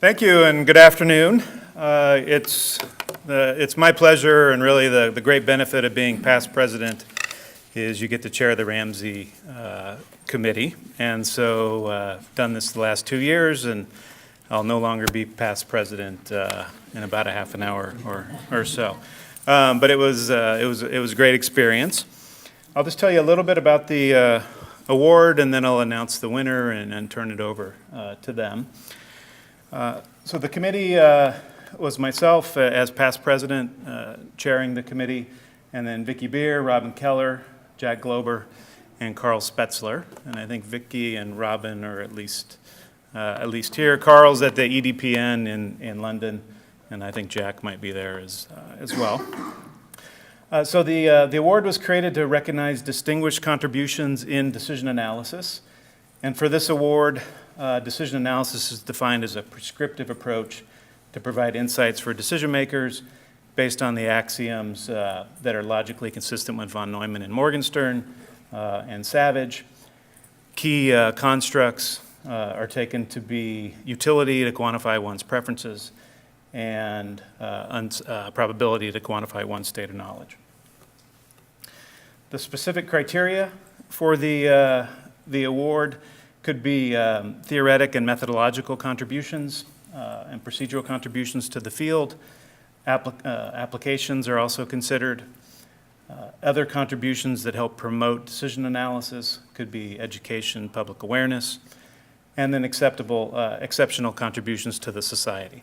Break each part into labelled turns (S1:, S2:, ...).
S1: Thank you and good afternoon. It's my pleasure and really the great benefit of being past president is you get to chair the Ramsey Committee. And so done this the last 2 years, and I'll no longer be past president in about a half an hour or so. But it was a great experience. I'll just tell you a little bit about the award, and then I'll announce the winner and turn it over to them. So the committee was myself as past president, chairing the committee, and then Vicki Beer, Robin Keller, Jack Glober, and Carl Spetzler. And I think Vicki and Robin are at least here. Carl's at the EDPN in London, and I think Jack might be there as well. So the award was created to recognize distinguished contributions in decision analysis. And for this award, decision analysis is defined as a prescriptive approach to provide insights for decision makers based on the axioms that are logically consistent with von Neumann and Morgenstern and Savage. Key constructs are taken to be utility to quantify one's preferences and probability to quantify one's state of knowledge. The specific criteria for the award could be theoretic and methodological contributions and procedural contributions to the field. Applications are also considered. Other contributions that help promote decision analysis could be education, public awareness, and then exceptional contributions to the society.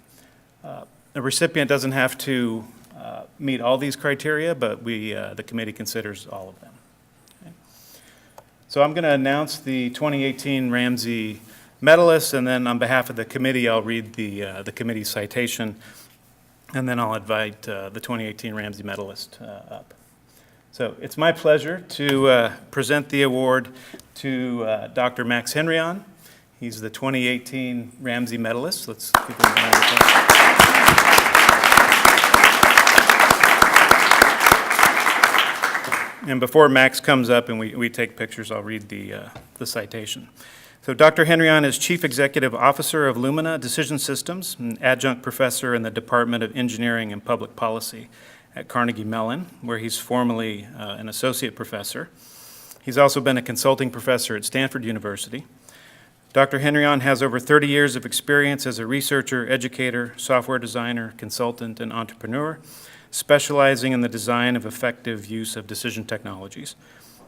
S1: The recipient doesn't have to meet all these criteria, but the committee considers all of them. Okay. So I'm going to announce the 2018 Ramsey medalists, and then on behalf of the committee, I'll read the committee citation, and then I'll invite the 2018 Ramsey medalist up. So it's my pleasure to present the award to Dr. Max Henrion. He's the 2018 Ramsey medalist. Let's give him a round of applause. And before Max comes up and we take pictures, I'll read the citation. So Dr. Henrion is Chief Executive Officer of Lumina Decision Systems, an adjunct professor in the Department of Engineering and Public Policy at Carnegie Mellon, where he's formerly an associate professor. He's also been a consulting professor at Stanford University. Dr. Henrion has over 30 years of experience as a researcher, educator, software designer, consultant, and entrepreneur, specializing in the design of effective use of decision technologies.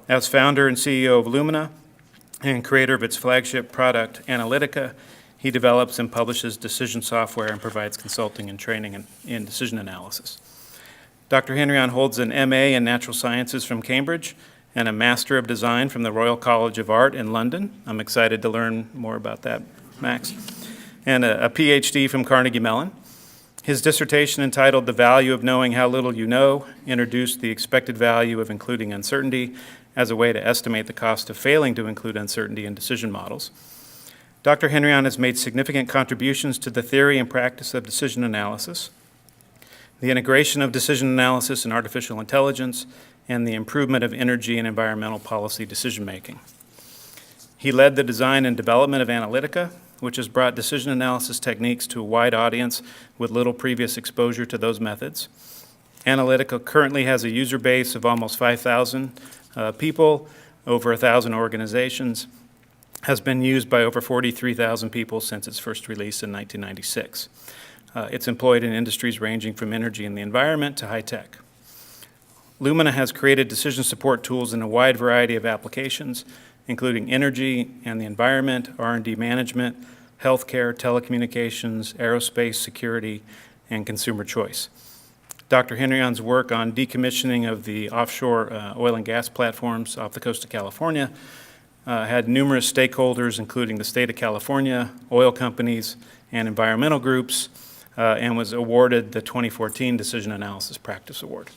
S1: As founder and CEO of Lumina and creator of its flagship product, Analytica, he develops and publishes decision software and provides consulting and training in decision analysis. Dr. Henrion holds an MA in Natural Sciences from Cambridge and a Master of Design from the Royal College of Art in London. I'm excited to learn more about that, Max. And a PhD from Carnegie Mellon. His dissertation, entitled The Value of Knowing How Little You Know, introduced the expected value of including uncertainty as a way to estimate the cost of failing to include uncertainty in decision models. Dr. Henrion has made significant contributions to the theory and practice of decision analysis, the integration of decision analysis and artificial intelligence, and the improvement of energy and environmental policy decision-making. He led the design and development of Analytica, which has brought decision analysis techniques to a wide audience with little previous exposure to those methods. Analytica currently has a user base of almost 5,000 people, over 1,000 organizations, has been used by over 43,000 people since its first release in 1996. It's employed in industries ranging from energy and the environment to high tech. Lumina has created decision support tools in a wide variety of applications, including energy and the environment, R&D management, healthcare, telecommunications, aerospace, security, and consumer choice. Dr. Henrion's work on decommissioning of the offshore oil and gas platforms off the coast of California had numerous stakeholders, including the state of California, oil companies, and environmental groups, and was awarded the 2014 Decision Analysis Practice Award.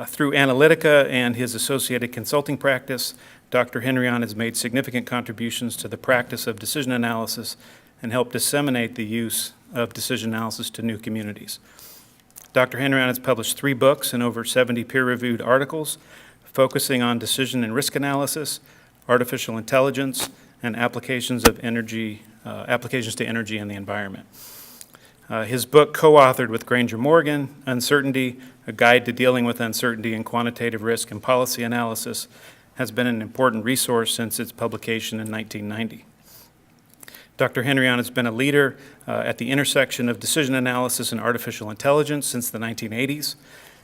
S1: Through Analytica and his associated consulting practice, Dr. Henrion has made significant contributions to the practice of decision analysis and helped disseminate the use of decision analysis to new communities. Dr. Henrion has published 3 books and over 70 peer-reviewed articles focusing on decision and risk analysis, artificial intelligence, and applications of energy applications to energy and the environment. His book, co-authored with Granger Morgan, Uncertainty, A Guide to Dealing with Uncertainty in Quantitative Risk and Policy Analysis, has been an important resource since its publication in 1990. Dr. Henrion has been a leader at the intersection of decision analysis and artificial intelligence since the 1980s.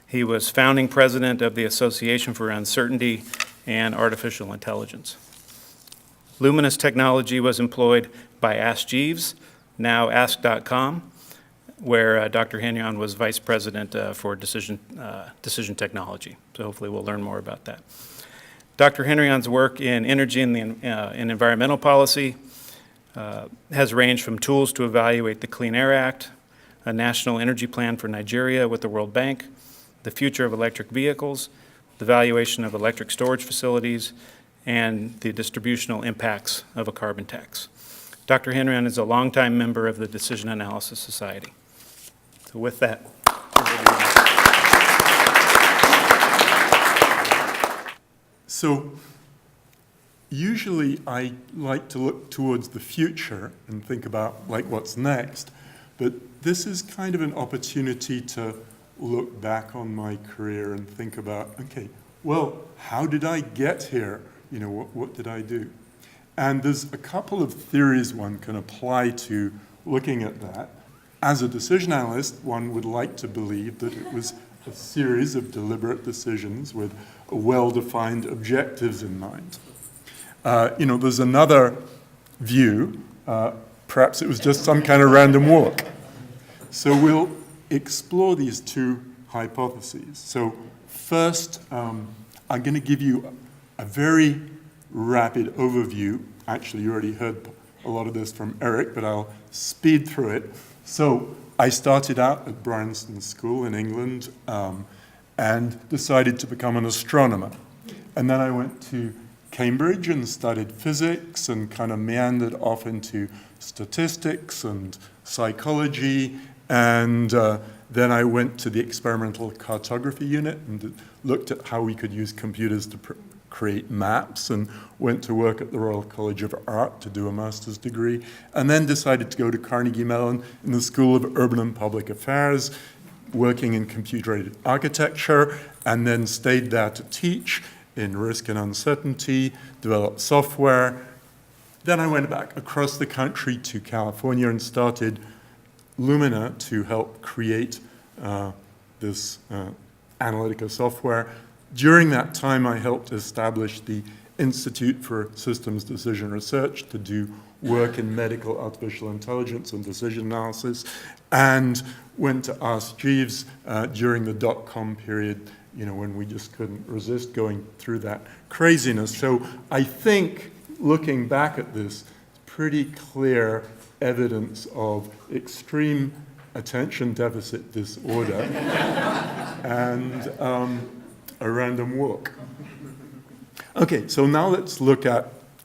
S1: He was founding president of the Association for Uncertainty and Artificial Intelligence. Lumina's technology was employed by Ask Jeeves, now Ask.com, where Dr. Henrion was vice president for decision technology. So hopefully we'll learn more about that. Dr. Henrion's work in energy and in environmental policy has ranged from tools to evaluate the Clean Air Act, a national energy plan for Nigeria with the World Bank, the future of electric vehicles, the valuation of electric storage facilities, and the distributional impacts of a carbon tax. Dr. Henrion is a longtime member of the Decision Analysis Society. So with that,
S2: so usually I like to look towards the future and think about like what's next, but this is kind of an opportunity to look back on my career and think about, okay, well, how did I get here? You know, what did I do? And there's a couple of theories one can apply to looking at that. As a decision analyst, one would like to believe that it was a series of deliberate decisions with well-defined objectives in mind. There's another view, perhaps it was just some kind of random walk. So we'll explore these two hypotheses. So first, I'm going to give you a very rapid overview. Actually, you already heard a lot of this from Eric, but I'll speed through it. So I started out at Bryanston School in England and decided to become an astronomer. And then I went to Cambridge and studied physics and kind of meandered off into statistics and psychology. And then I went to the experimental cartography unit and looked at how we could use computers to create maps, and went to work at the Royal College of Art to do a master's degree, and then decided to go to Carnegie Mellon in the School of Urban and Public Affairs, working in computer-aided architecture, and then stayed there to teach in risk and uncertainty, develop software. Then I went back across the country to California and started Lumina to help create this Analytica software. During that time, I helped establish the Institute for Systems Decision Research to do work in medical artificial intelligence and decision analysis, and went to Ask Jeeves during the dot-com period, when we just couldn't resist going through that craziness. So I think, looking back at this, pretty clear evidence of extreme attention deficit disorder and a random walk. Okay, so now let's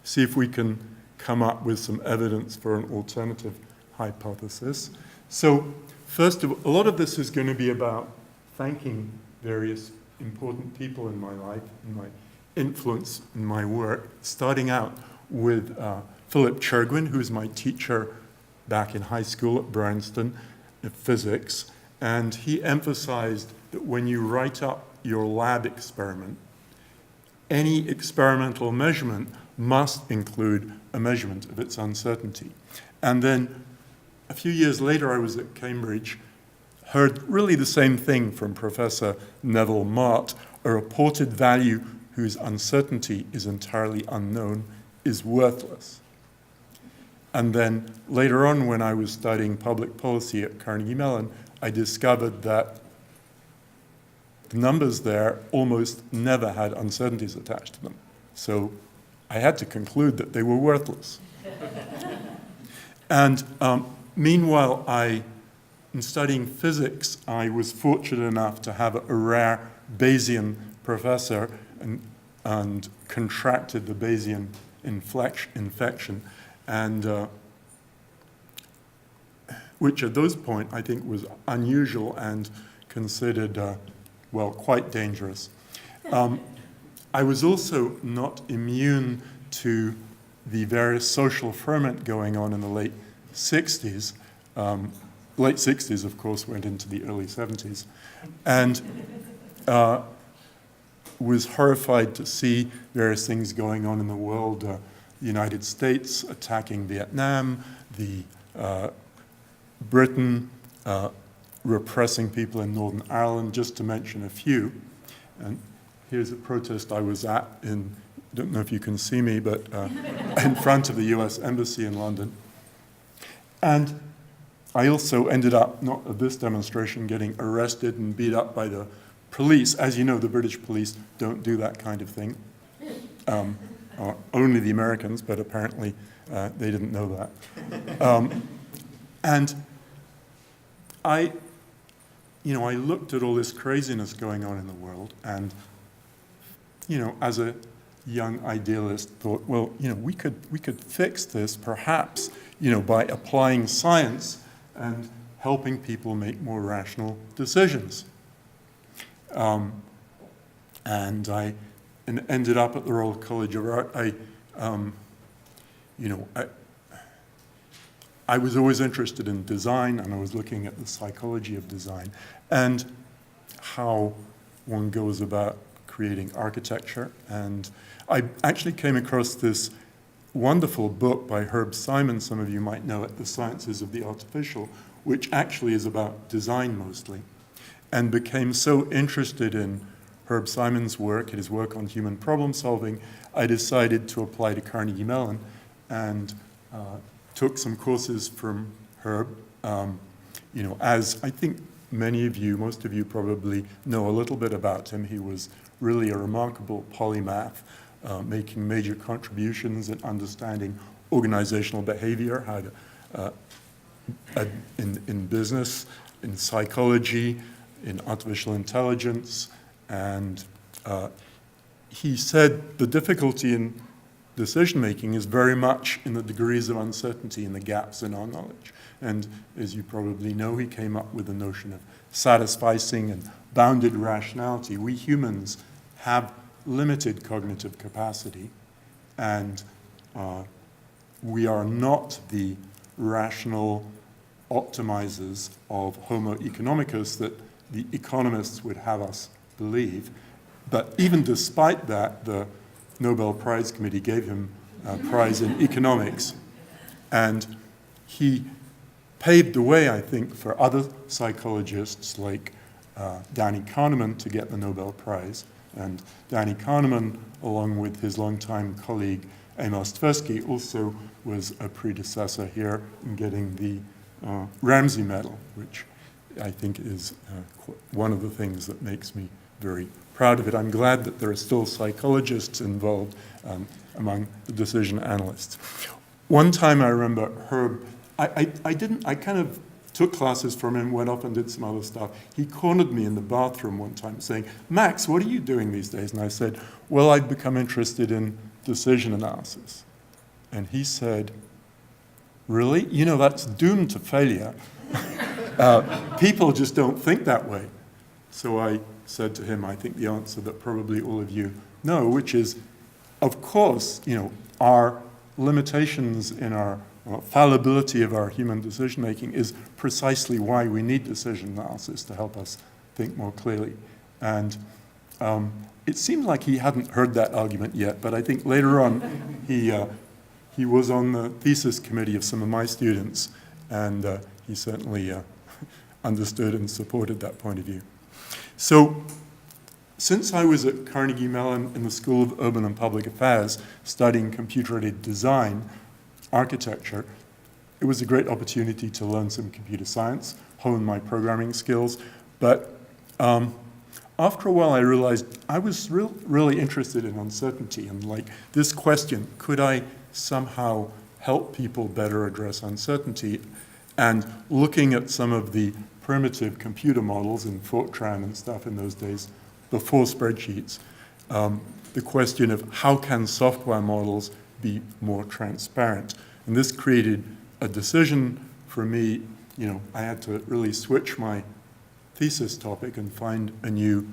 S2: see if we can come up with some evidence for an alternative hypothesis. So first of all, a lot of this is going to be about thanking various important people in my life and my influence in my work, starting out with Philip Chergwin, who is my teacher back in high school at Bryanston in physics, and he emphasized that when you write up your lab experiment, any experimental measurement must include a measurement of its uncertainty. And then a few years later, I was at Cambridge, heard really the same thing from Professor Neville Mart: a reported value whose uncertainty is entirely unknown is worthless. And then later on, when I was studying public policy at Carnegie Mellon, I discovered that the numbers there almost never had uncertainties attached to them. So I had to conclude that they were worthless. And meanwhile, in studying physics, I was fortunate enough to have a rare Bayesian professor and contracted the Bayesian infection, and which at those point I think was unusual and considered, quite dangerous. I was also not immune to the various social ferment going on in the late 60s. Late 60s, of course, went into the early 70s. And was horrified to see various things going on in the world. The United States attacking Vietnam, Britain repressing people in Northern Ireland, just to mention a few. And here's a protest I was at in, I don't know if you can see me, but in front of the US Embassy in London. And I also ended up, not at this demonstration, getting arrested and beat up by the police. As you know, the British police don't do that kind of thing. Only the Americans, but apparently they didn't know that. And I looked at all this craziness going on in the world, and, as a young idealist, thought, well, we could fix this perhaps, by applying science and helping people make more rational decisions. And I ended up at the Royal College of Art. I was always interested in design, and I was looking at the psychology of design and how one goes about creating architecture. And I actually came across this wonderful book by Herb Simon, some of you might know it, The Sciences of the Artificial, which actually is about design mostly, and became so interested in Herb Simon's work, his work on human problem solving, I decided to apply to Carnegie Mellon and took some courses from Herb. As I think many of you, most of you probably know a little bit about him, he was really a remarkable polymath, making major contributions in understanding organizational behavior, how to, in business, in psychology, in artificial intelligence, and he said the difficulty in decision-making is very much in the degrees of uncertainty and the gaps in our knowledge. And as you probably know, he came up with the notion of satisficing and bounded rationality. We humans have limited cognitive capacity, and we are not the rational optimizers of Homo economicus that the economists would have us believe. But even despite that, the Nobel Prize Committee gave him a prize in economics. And he paved the way, I think, for other psychologists like Danny Kahneman to get the Nobel Prize. And Danny Kahneman, along with his longtime colleague Amos Tversky, also was a predecessor here in getting the Ramsey Medal, which I think is one of the things that makes me very proud of it. I'm glad that there are still psychologists involved among the decision analysts. One time I remember Herb, I kind of took classes from him, went off and did some other stuff. He cornered me in the bathroom one time saying, "Max, what are you doing these days?" And I said, "Well, I've become interested in decision analysis." And he said, "Really? That's doomed to failure. People just don't think that way." So I said to him, I think the answer that probably all of you know, which is, of course, our limitations in our fallibility of our human decision-making is precisely why we need decision analysis to help us think more clearly. And it seemed like he hadn't heard that argument yet, but I think later on he was on the thesis committee of some of my students, and he certainly understood and supported that point of view. So since I was at Carnegie Mellon in the School of Urban and Public Affairs studying computer-aided design, architecture, it was a great opportunity to learn some computer science, hone my programming skills. But after a while, I realized I was really interested in uncertainty and this question, could I somehow help people better address uncertainty? And looking at some of the primitive computer models in Fortran and stuff in those days, before spreadsheets, the question of how can software models be more transparent. And this created a decision for me. I had to really switch my thesis topic and find a new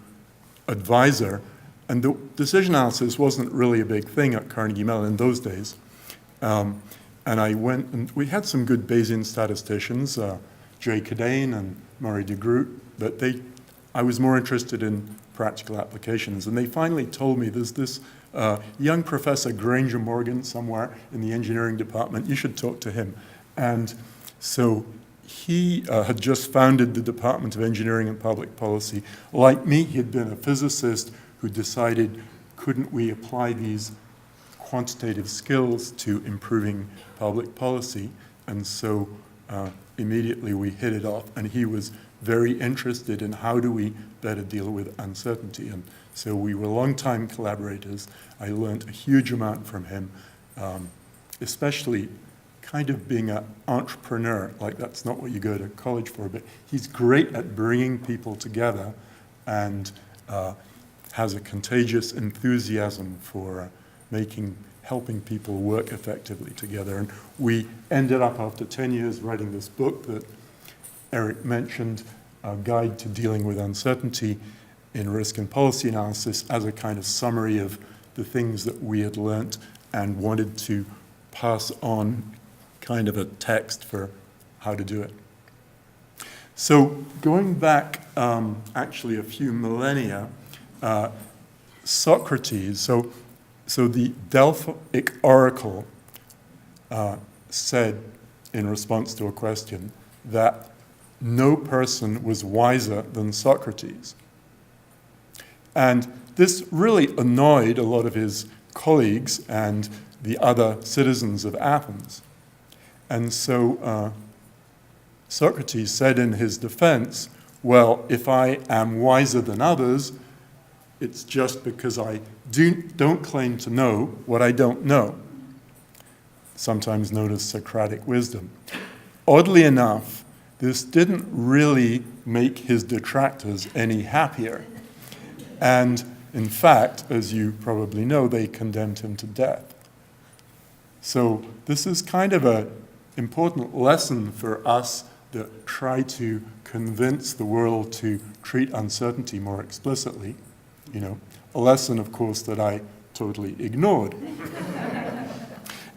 S2: advisor. And the decision analysis wasn't really a big thing at Carnegie Mellon in those days. And I went, and we had some good Bayesian statisticians, Jay Cadane and Murray de Groot, but I was more interested in practical applications. And they finally told me there's this young Professor Granger Morgan somewhere in the engineering department. You should talk to him. And so he had just founded the Department of Engineering and Public Policy. Like me, he had been a physicist who decided, couldn't we apply these quantitative skills to improving public policy? And so immediately we hit it off, and he was very interested in how do we better deal with uncertainty. And so we were longtime collaborators. I learned a huge amount from him, especially kind of being an entrepreneur. Like, that's not what you go to college for, but he's great at bringing people together and has a contagious enthusiasm for helping people work effectively together. And we ended up, after 10 years, writing this book that Eric mentioned, A Guide to Dealing with Uncertainty in Risk and Policy Analysis, as a kind of summary of the things that we had learnt and wanted to pass on, kind of a text for how to do it. So going back actually a few millennia, Socrates, so the Delphic oracle said in response to a question that no person was wiser than Socrates. And this really annoyed a lot of his colleagues and the other citizens of Athens. And so Socrates said in his defense, well, if I am wiser than others, it's just because I don't claim to know what I don't know, sometimes known as Socratic wisdom. Oddly enough, this didn't really make his detractors any happier. And in fact, as you probably know, they condemned him to death. So this is kind of an important lesson for us that try to convince the world to treat uncertainty more explicitly. You know, a lesson, of course, that I totally ignored.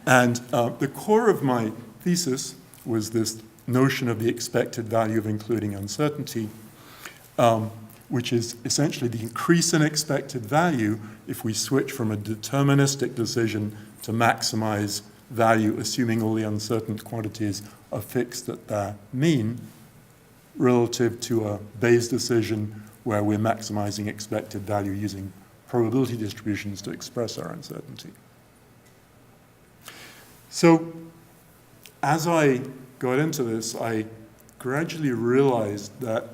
S2: And the core of my thesis was this notion of the expected value of including uncertainty, which is essentially the increase in expected value if we switch from a deterministic decision to maximize value, assuming all the uncertain quantities are fixed at their mean, relative to a Bayes decision where we're maximizing expected value using probability distributions to express our uncertainty. So as I got into this, I gradually realized that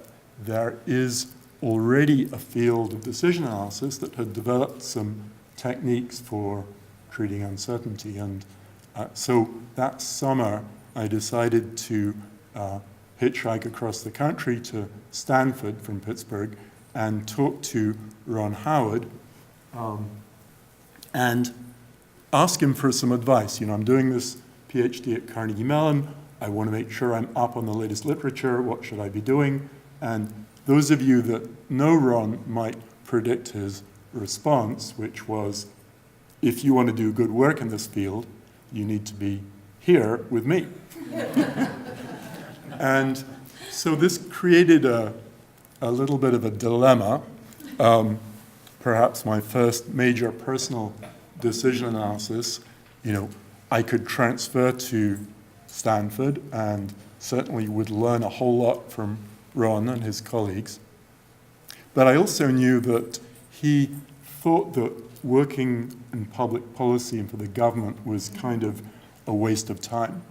S2: there is already a field of decision analysis that had developed some techniques for treating uncertainty. And so that summer, I decided to hitchhike across the country to Stanford from Pittsburgh and talk to Ron Howard and ask him for some advice. You know, I'm doing this PhD at Carnegie Mellon. I want to make sure I'm up on the latest literature. What should I be doing? And those of you that know Ron might predict his response, which was, if you want to do good work in this field, you need to be here with me. And so this created a little bit of a dilemma, perhaps my first major personal decision analysis. You know, I could transfer to Stanford and certainly would learn a whole lot from Ron and his colleagues. But I also knew that he thought that working in public policy and for the government was kind of a waste of time.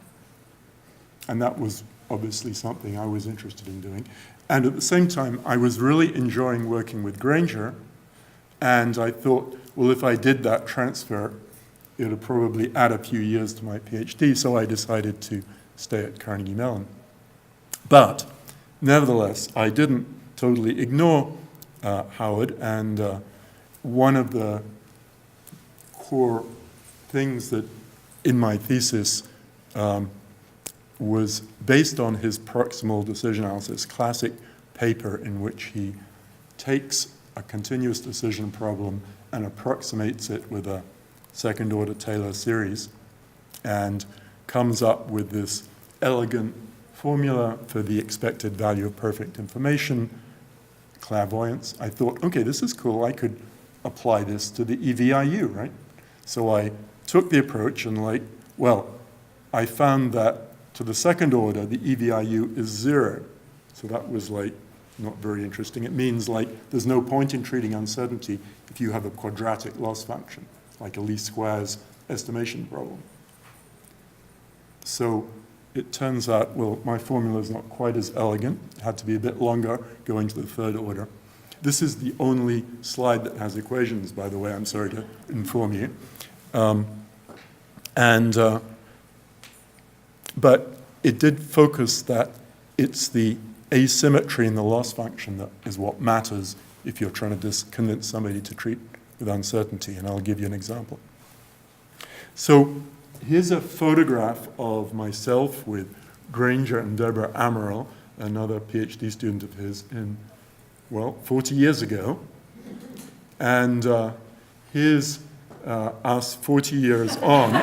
S2: And that was obviously something I was interested in doing. And at the same time, I was really enjoying working with Granger, and I thought, well, if I did that transfer, it would probably add a few years to my PhD, so I decided to stay at Carnegie Mellon. But nevertheless, I didn't totally ignore Howard, and one of the core things that in my thesis was based on his proximal decision analysis, classic paper in which he takes a continuous decision problem and approximates it with a second-order Taylor series. and comes up with this elegant formula for the expected value of perfect information, clairvoyance. I thought, okay, this is cool. I could apply this to the EVIU, right? So I took the approach and I found that to the second order, the EVIU is 0. So that was not very interesting. It means there's no point in treating uncertainty if you have a quadratic loss function, like a least squares estimation problem. So it turns out, my formula is not quite as elegant. It had to be a bit longer going to the third order. This is the only slide that has equations, by the way, I'm sorry to inform you. But it did focus that it's the asymmetry in the loss function that is what matters if you're trying to convince somebody to treat with uncertainty, and I'll give you an example. So here's a photograph of myself with Granger and Deborah Amaral, another PhD student of his, 40 years ago. And here's us 40 years on,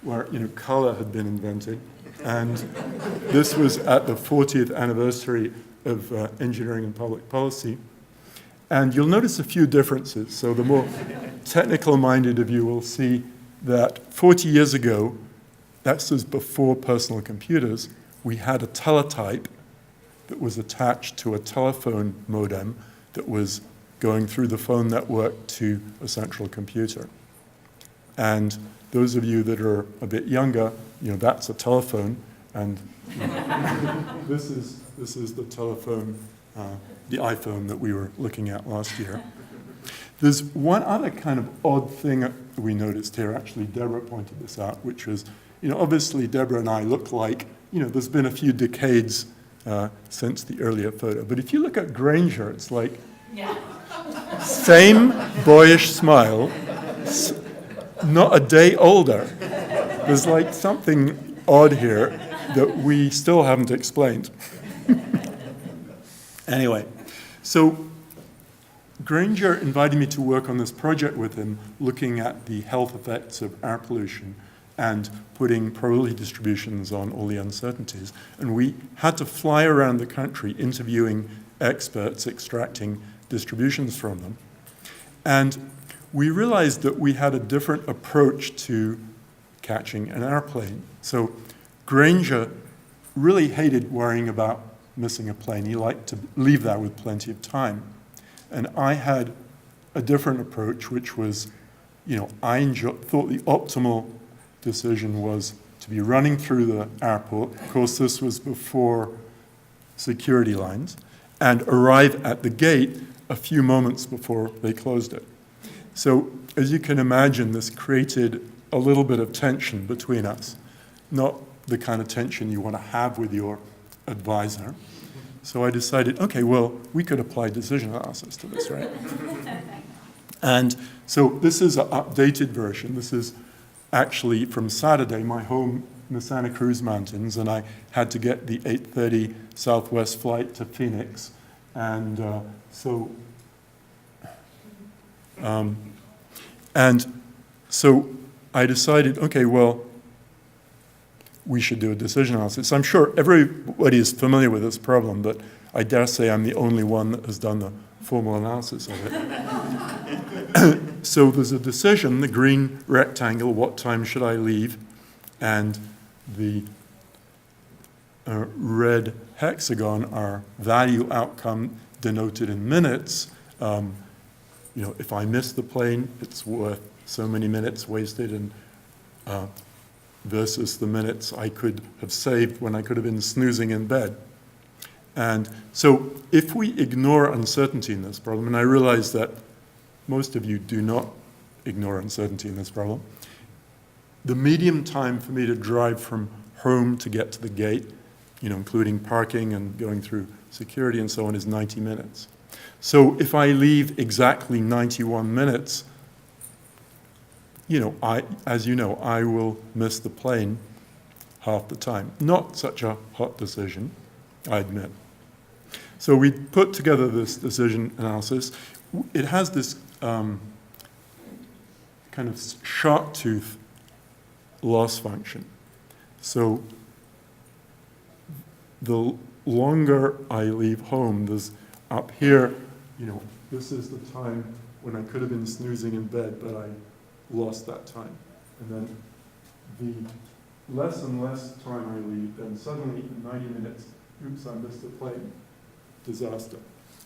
S2: where color had been invented. And this was at the 40th anniversary of engineering and public policy. And you'll notice a few differences. So the more technical-minded of you will see that 40 years ago, that was before personal computers, we had a teletype that was attached to a telephone modem that was going through the phone network to a central computer. And those of you that are a bit younger, that's a telephone, and this is the telephone, the iPhone that we were looking at last year. There's one other kind of odd thing we noticed here. Actually, Deborah pointed this out, which was, obviously Deborah and I look like, there's been a few decades since the earlier photo. But if you look at Granger, it's same boyish smile, not a day older. There's something odd here that we still haven't explained. Anyway, so Granger invited me to work on this project with him, looking at the health effects of air pollution and putting probability distributions on all the uncertainties. And we had to fly around the country interviewing experts, extracting distributions from them. And we realized that we had a different approach to catching an airplane. So Granger really hated worrying about missing a plane. He liked to leave that with plenty of time. And I had a different approach, which was, I thought the optimal decision was to be running through the airport. Of course, this was before security lines, and arrive at the gate a few moments before they closed it. So, as you can imagine, this created a little bit of tension between us, not the kind of tension you want to have with your advisor. So I decided, okay, we could apply decision analysis to this, right? And so this is an updated version. This is actually from Saturday, my home in the Santa Cruz Mountains, and I had to get the 8:30 Southwest flight to Phoenix. And so I decided, okay, we should do a decision analysis. I'm sure everybody is familiar with this problem, but I dare say I'm the only one that has done the formal analysis of it. So there's a decision, the green rectangle, what time should I leave, and the red hexagon are value outcome denoted in minutes. If I miss the plane, it's worth so many minutes wasted, and versus the minutes I could have saved when I could have been snoozing in bed. And so if we ignore uncertainty in this problem, and I realize that most of you do not ignore uncertainty in this problem, the median time for me to drive from home to get to the gate, including parking and going through security and so on, is 90 minutes. So if I leave exactly 91 minutes, I will miss the plane half the time. Not such a hot decision, I admit. So we put together this decision analysis. It has this kind of shark tooth loss function. So the longer I leave home, there's up here, this is the time when I could have been snoozing in bed, but I lost that time. And then the less and less time I leave, then suddenly in 90 minutes, oops, I missed a plane. Disaster.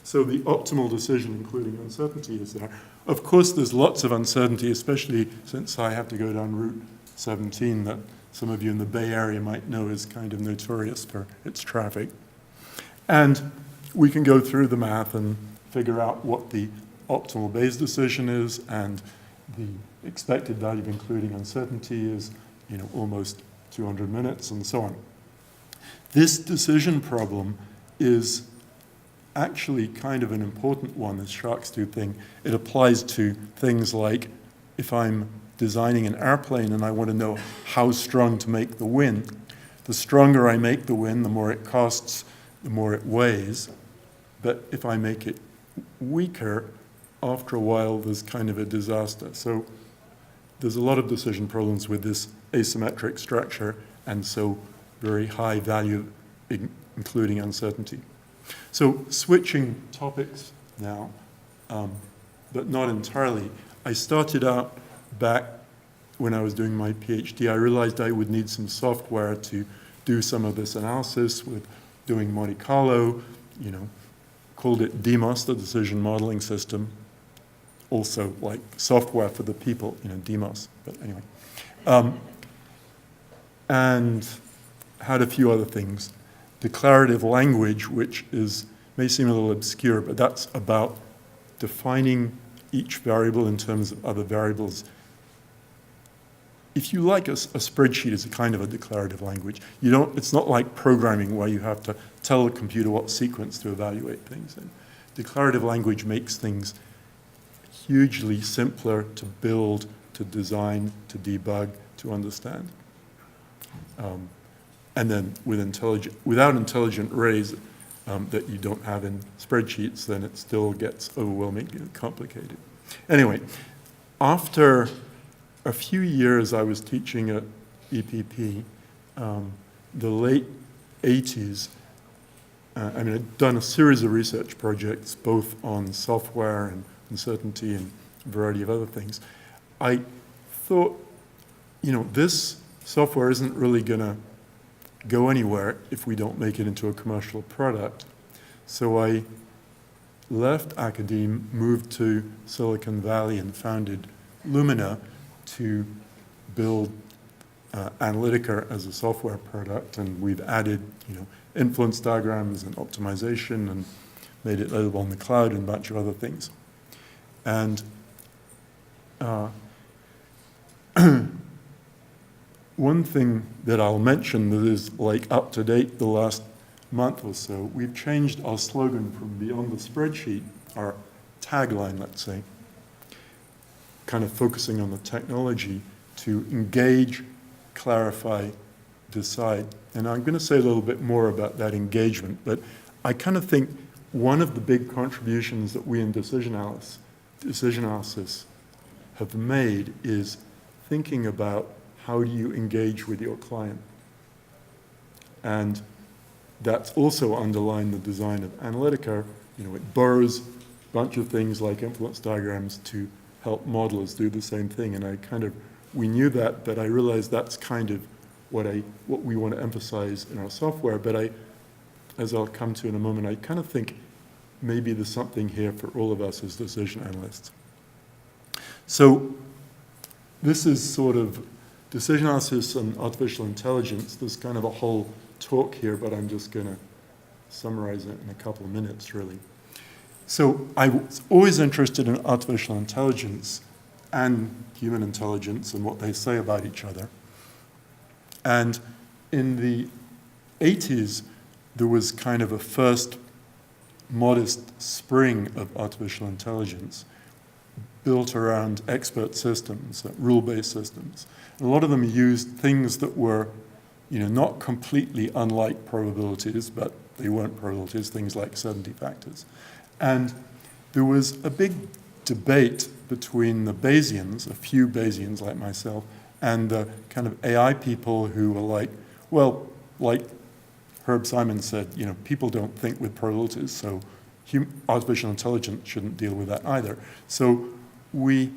S2: So the optimal decision, including uncertainty, is there. Of course, there's lots of uncertainty, especially since I have to go down Route 17 that some of you in the Bay Area might know is kind of notorious for its traffic. And we can go through the math and figure out what the optimal Bayes decision is, and the expected value of including uncertainty is, almost 200 minutes, and so on. This decision problem is actually kind of an important one, this shark's tooth thing. It applies to things like if I'm designing an airplane and I want to know how strong to make the wing. The stronger I make the wing, the more it costs, the more it weighs. But if I make it weaker, after a while, there's kind of a disaster. So there's a lot of decision problems with this asymmetric structure, and so very high value, including uncertainty. So switching topics now, but not entirely. I started out back when I was doing my PhD. I realized I would need some software to do some of this analysis with doing Monte Carlo, called it DEMOS, the decision modeling system. Also like software for the people, DEMOS, but anyway. And had a few other things. Declarative language, which may seem a little obscure, but that's about defining each variable in terms of other variables. If you like, a spreadsheet is a kind of a declarative language. It's not like programming where you have to tell the computer what sequence to evaluate things in. Declarative language makes things hugely simpler to build, to design, to debug, to understand. And then without intelligent arrays that you don't have in spreadsheets, then it still gets overwhelmingly complicated. Anyway, after a few years I was teaching at EPP, the late 80s, I'd done a series of research projects, both on software and uncertainty and a variety of other things. I thought, this software isn't really going to go anywhere if we don't make it into a commercial product. So I left academia, moved to Silicon Valley and founded Lumina to build Analytica as a software product, and we've added, influence diagrams and optimization and made it available on the cloud and a bunch of other things. And one thing that I'll mention that is up to date the last month or so, we've changed our slogan from beyond the spreadsheet, our tagline, let's say, kind of focusing on the technology, to engage, clarify, decide. And I'm going to say a little bit more about that engagement, but I kind of think one of the big contributions that we in decision analysis have made is thinking about how do you engage with your client. And that's also underlined the design of Analytica. It borrows a bunch of things like influence diagrams to help modelers do the same thing. And we knew that, but I realized that's kind of what we want to emphasize in our software. But as I'll come to in a moment, I kind of think maybe there's something here for all of us as decision analysts. So this is sort of decision analysis and artificial intelligence. There's kind of a whole talk here, but I'm just going to summarize it in a couple of minutes, really. So I was always interested in artificial intelligence and human intelligence and what they say about each other. And in the 80s, there was kind of a first modest spring of artificial intelligence built around expert systems, rule-based systems. And a lot of them used things that were, not completely unlike probabilities, but they weren't probabilities, things like certainty factors. And there was a big debate between the Bayesians, a few Bayesians like myself, and the kind of AI people who were like, well, like Herb Simon said, you know, people don't think with probabilities, so artificial intelligence shouldn't deal with that either. So we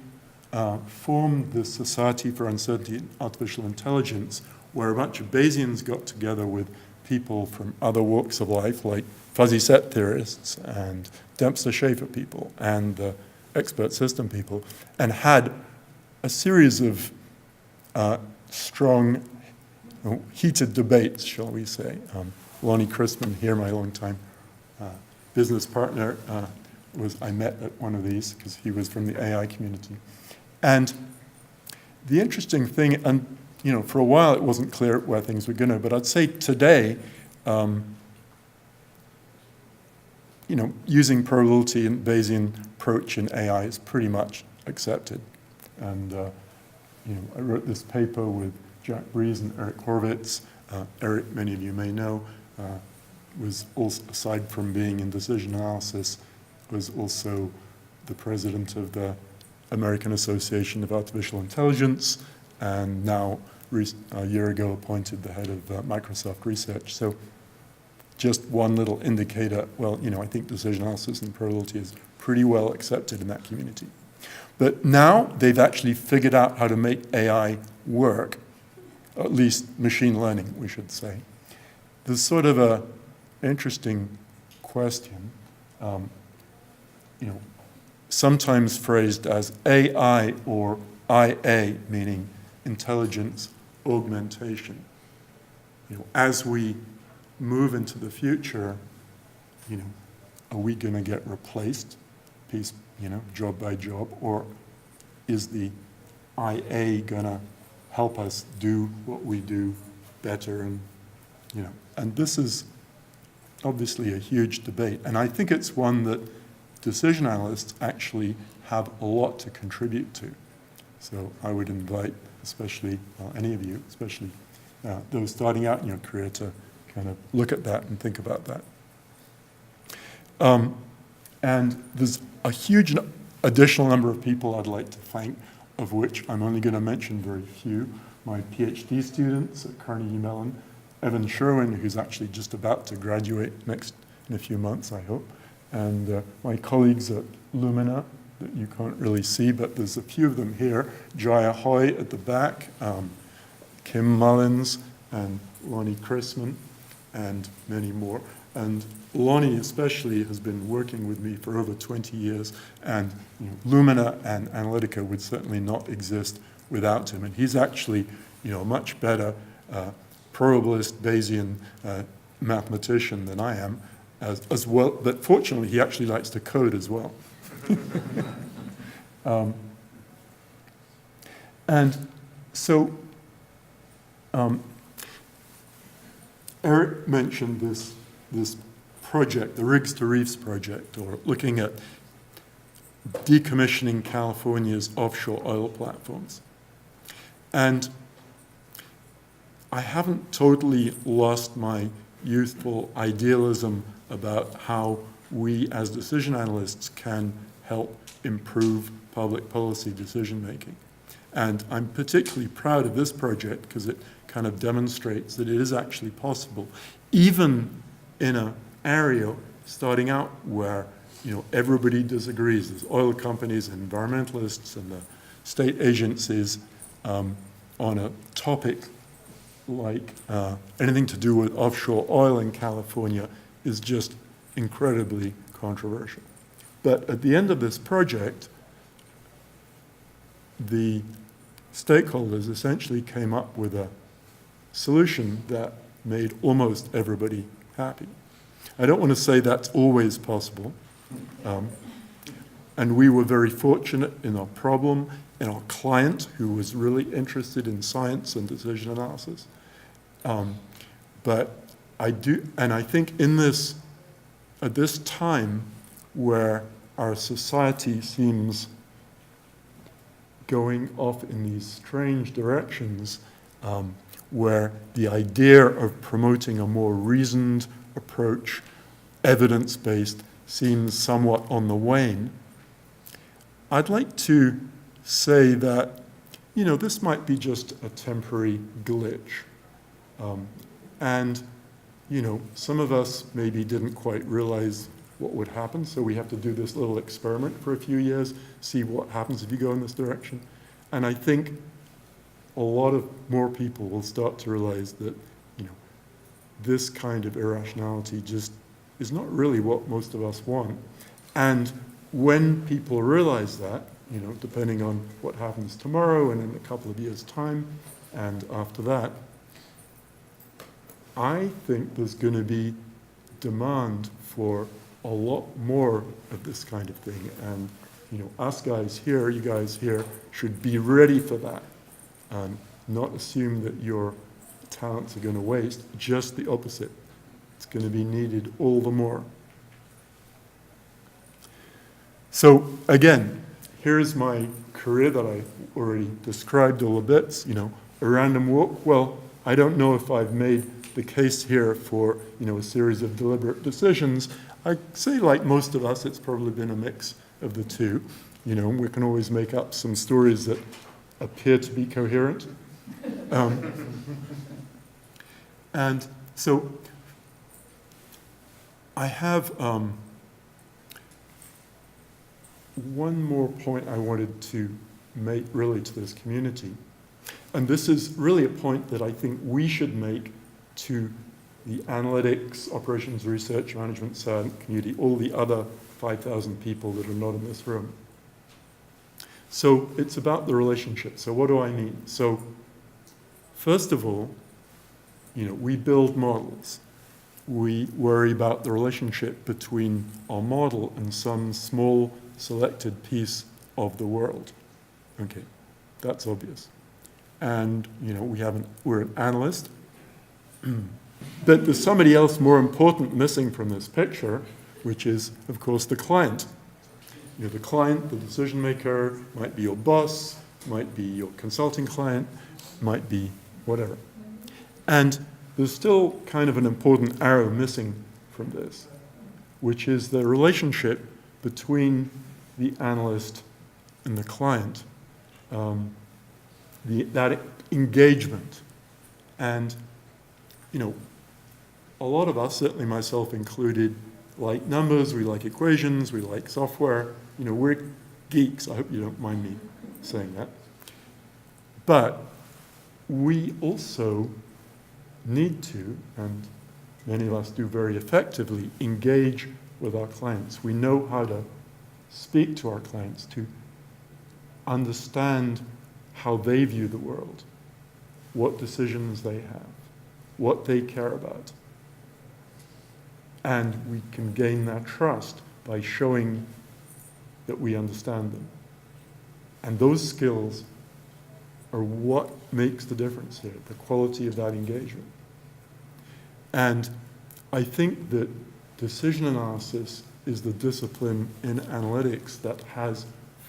S2: formed the Society for Uncertainty in Artificial Intelligence, where a bunch of Bayesians got together with people from other walks of life, like fuzzy set theorists and Dempster-Schaefer people and the expert system people, and had a series of strong, heated debates, shall we say. Lonnie Chrisman here, my longtime business partner, I met at one of these because he was from the AI community. And the interesting thing, and you know, for a while it wasn't clear where things were going to, but I'd say today, you know, using probability and Bayesian approach in AI is pretty much accepted. And you know, I wrote this paper with Jack Breeze and Eric Horvitz. Eric, many of you may know, was also, aside from being in decision analysis, was also the president of the American Association of Artificial Intelligence, and now a year ago appointed the head of Microsoft Research. So just one little indicator, well, you know, I think decision analysis and probability is pretty well accepted in that community. But now they've actually figured out how to make AI work, at least machine learning, we should say. There's sort of a interesting question, you know, sometimes phrased as AI or IA, meaning intelligence augmentation. You know, as we move into the future, you know, are we going to get replaced, piece, you know, job by job, or is the IA going to help us do what we do better? And you know, and this is obviously a huge debate, and I think it's one that decision analysts actually have a lot to contribute to. So I would invite, especially any of you, especially those starting out in your career, to kind of look at that and think about that. And there's a huge additional number of people I'd like to thank, of which I'm only going to mention very few. My PhD students at Carnegie Mellon, Evan Sherwin, who's actually just about to graduate in a few months, I hope, and my colleagues at Lumina that you can't really see, but there's a few of them here. Jaya Hoy at the back, Kim Mullins, and Lonnie Chrisman, and many more. And Lonnie especially has been working with me for over 20 years, and you know, Lumina and Analytica would certainly not exist without him. And he's actually, you know, a much better probabilist Bayesian mathematician than I am, as well. But fortunately, he actually likes to code as well. And so Eric mentioned this project, the Rigs to Reefs project, or looking at decommissioning California's offshore oil platforms. And I haven't totally lost my youthful idealism about how we as decision analysts can help improve public policy decision making. And I'm particularly proud of this project because it kind of demonstrates that it is actually possible, even in an area starting out where, you know, everybody disagrees. There's oil companies and environmentalists and the state agencies on a topic like anything to do with offshore oil in California is just incredibly controversial. But at the end of this project, the stakeholders essentially came up with a solution that made almost everybody happy. I don't want to say that's always possible. And we were very fortunate in our problem, in our client who was really interested in science and decision analysis. But I think at this time where our society seems going off in these strange directions, where the idea of promoting a more reasoned approach, evidence-based, seems somewhat on the wane, I'd like to say that, this might be just a temporary glitch. And, some of us maybe didn't quite realize what would happen, so we have to do this little experiment for a few years, see what happens if you go in this direction. And I think a lot of more people will start to realize that, this kind of irrationality just is not really what most of us want. And when people realize that, depending on what happens tomorrow and in a couple of years' time and after that, I think there's going to be demand for a lot more of this kind of thing. And, us guys here, you guys here, should be ready for that. Not assume that your talents are going to waste, just the opposite. It's going to be needed all the more. So again, here's my career that I already described all the bits, a random walk. Well, I don't know if I've made the case here for, a series of deliberate decisions. I say, like most of us, it's probably been a mix of the two. We can always make up some stories that appear to be coherent. And so I have one more point I wanted to make really to this community. And this is really a point that I think we should make to the analytics, operations, research, management, science community, all the other 5,000 people that are not in this room. So it's about the relationship. So what do I mean? So first of all, we build models. We worry about the relationship between our model and some small selected piece of the world. Okay, that's obvious. And, we're an analyst. But there's somebody else more important missing from this picture, which is, of course, the client. The client, the decision maker, might be your boss, might be your consulting client, might be whatever. And there's still kind of an important arrow missing from this, which is the relationship between the analyst and the client, that engagement. And, a lot of us, certainly myself included, like numbers, we like equations, we like software. We're geeks. I hope you don't mind me saying that. But we also need to, and many of us do very effectively, engage with our clients. We know how to speak to our clients, to understand how they view the world, what decisions they have, what they care about. And we can gain that trust by showing that we understand them. And those skills are what makes the difference here, the quality of that engagement. And I think that decision analysis is the discipline in analytics that has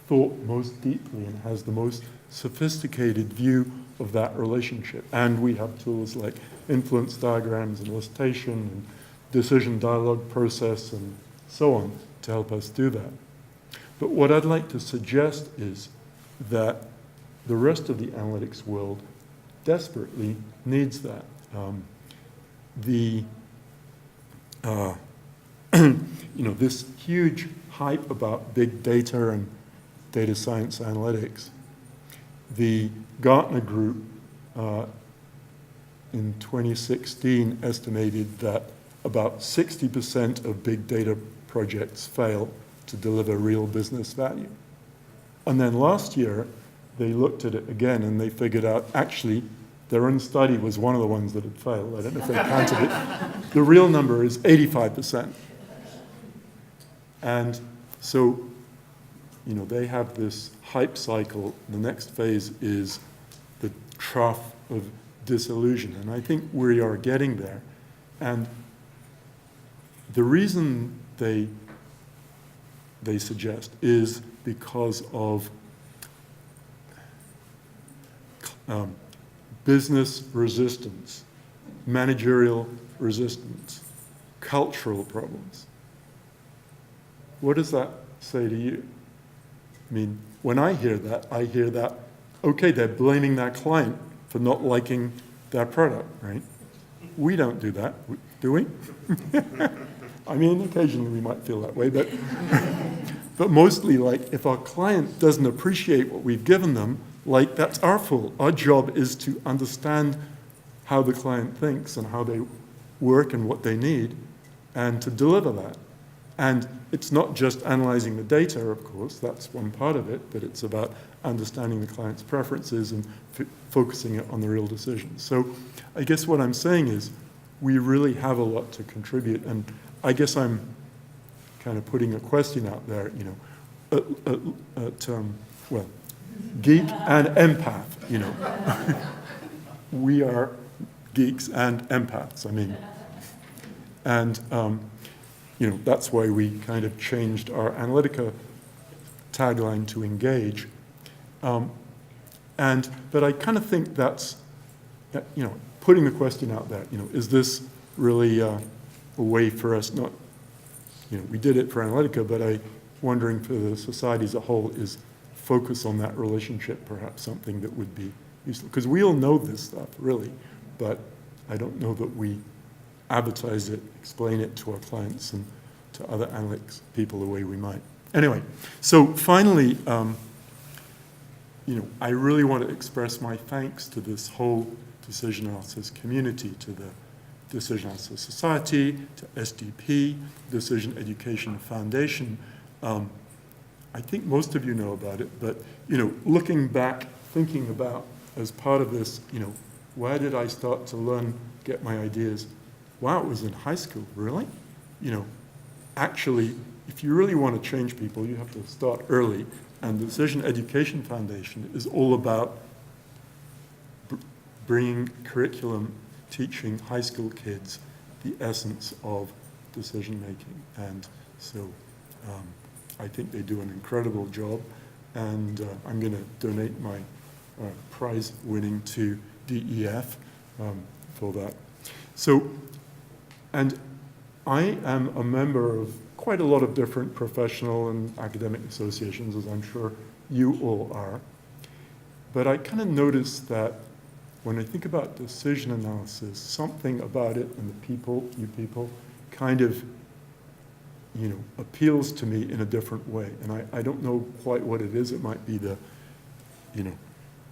S2: thought most deeply and has the most sophisticated view of that relationship. And we have tools like influence diagrams and elicitation and decision dialogue process and so on to help us do that. But what I'd like to suggest is that the rest of the analytics world desperately needs that. This huge hype about big data and data science analytics. The Gartner Group in 2016 estimated that about 60% of big data projects fail to deliver real business value. And then last year, they looked at it again and they figured out, actually, their own study was one of the ones that had failed. I don't know if they counted it. The real number is 85%. And so, they have this hype cycle. The next phase is the trough of disillusion. And I think we are getting there. And the reason they suggest is because of business resistance, managerial resistance, cultural problems. What does that say to you? I mean, when I hear that, okay, they're blaming that client for not liking their product, right? We don't do that, do we? I mean, occasionally we might feel that way, but but mostly, like, if our client doesn't appreciate what we've given them, like, that's our fault. Our job is to understand how the client thinks and how they work and what they need, and to deliver that. And it's not just analyzing the data, of course, that's one part of it, but it's about understanding the client's preferences and focusing it on the real decisions. So I guess what I'm saying is we really have a lot to contribute, and I guess I'm kind of putting a question out there, you know, well, geek and empath, you know. We are geeks and empaths, I mean. And, you know, that's why we kind of changed our Analytica tagline to engage. But I kind of think that's, you know, putting the question out there, you know, is this really a way for us not, you know, we did it for Analytica, but I'm wondering for the society as a whole, is focus on that relationship perhaps something that would be useful? Because we all know this stuff, really, but I don't know that we advertise it, explain it to our clients and to other analytics people the way we might. Anyway, so finally, you know, I really want to express my thanks to this whole decision analysis community, to the Decision Analysis Society, to SDP, Decision Education Foundation. I think most of you know about it, but, you know, looking back, thinking about, as part of this, you know, where did I start to learn, get my ideas? Wow, it was in high school, really? You know, actually, if you really want to change people, you have to start early. And the Decision Education Foundation is all about bringing curriculum, teaching high school kids the essence of decision making. And so I think they do an incredible job. And I'm going to donate my prize winning to DEF for that. So, and I am a member of quite a lot of different professional and academic associations, as I'm sure you all are. But I kind of noticed that when I think about decision analysis, something about it and the people, you people, kind of, you know, appeals to me in a different way. And I don't know quite what it is. It might be the, you know,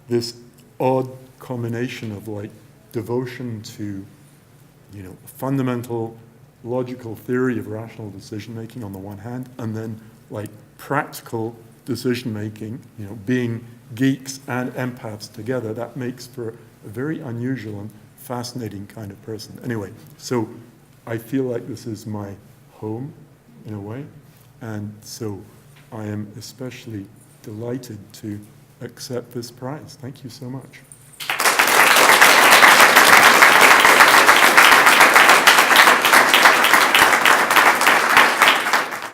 S2: this odd combination of like devotion to, you know, fundamental logical theory of rational decision making on the one hand, and then like practical decision making, you know, being geeks and empaths together. That makes for a very unusual and fascinating kind of person. Anyway, so I feel like this is my home in a way, and so I am especially delighted to accept this prize. Thank you so much.